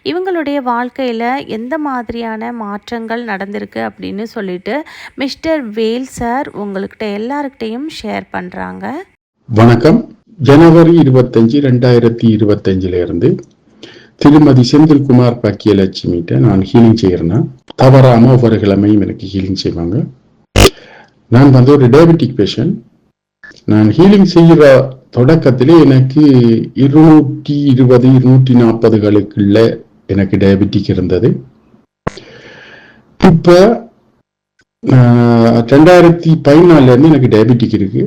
இவங்களுடைய வாழ்க்கையில் எந்த மாதிரியான மாற்றங்கள் நடந்திருக்கு அப்படின்னு சொல்லிட்டு மிஸ்டர் வேல் சார் உங்கள்கிட்ட எல்லாருக்கிட்டையும் ஷேர் பண்ணுறாங்க. வணக்கம். ஜனவரி 25, 2025 இருந்து திருமதி செந்தில்குமார் பாக்கியலட்சுமிகிட்ட நான் ஹீலிங் செய்கிறேன்னா தவறாமல் ஒவ்வொரு கிழமையும் எனக்கு ஹீலிங் செய்வாங்க. நான் வந்து ஒரு டயபெட்டிக் பேஷண்ட். நான் ஹீலிங் செய்கிற தொடக்கத்திலே எனக்கு 220, 240களுக்குள்ள எனக்கு டயபெட்டிக் இருந்தது. இப்போ 2014 இருந்து எனக்கு டயபெட்டிக் இருக்கு.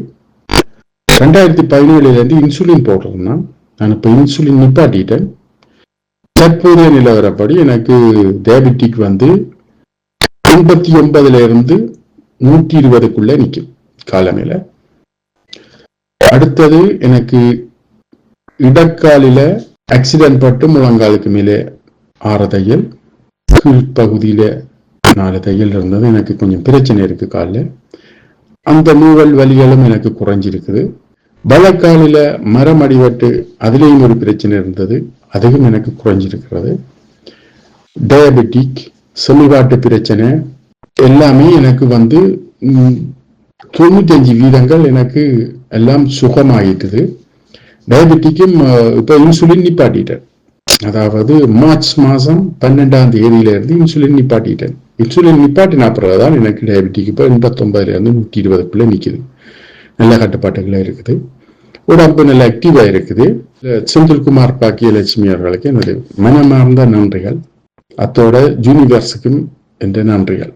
2017 இருந்து இன்சுலின் போடுறேன்னா நான் இப்போ இன்சுலின் நிப்பாட்டிட்டேன். தற்போதைய நிலவரப்படி எனக்கு டயபெட்டிக் வந்து 89 இருந்து 120க்குள்ள நிற்கும் காலமையில. அடுத்தது எனக்கு இடக்காலில ஆக்சிடென்ட் பட்டு முழங்காலுக்கு மேலே 6 தையல், கீழ்ப்பகுதியில 4 தையல் இருந்தது. எனக்கு கொஞ்சம் பிரச்சனை இருக்கு காலில். அந்த மூவல் வலிகளும் எனக்கு குறைஞ்சிருக்குது. வலக்காலில மரம் அடிபட்டு அதுலேயும் ஒரு பிரச்சனை இருந்தது, அதுவும் எனக்கு குறைஞ்சிருக்கிறது. டயபெட்டிக், செமிவாட்டு பிரச்சனை எல்லாமே எனக்கு வந்து 95% எனக்கு எல்லாம் சுகமாயிட்டுது. டயபெட்டிக்கும் இப்போ இன்சுலின் நிப்பாட்டிட்டேன். அதாவது மார்ச் மாதம் 12ஆம் தேதியிலிருந்து இன்சுலின் நிப்பாட்டிட்டேன். இன்சுலின் நிப்பாட்டின பிறகுதான் எனக்கு டயபெட்டிக் இப்போ 89 இருந்து 120க்குள்ள நிற்குது. நல்ல கட்டுப்பாட்டுகள இருக்குது. உடம்பு நல்ல ஆக்டிவா இருக்குது. செந்தில்குமார் பாக்கியலட்சுமி அவர்களுக்கு எனது மனமார்ந்த நன்றிகள். அத்தோட யூனிவர்ஸுக்கும் என்ற நன்றிகள்.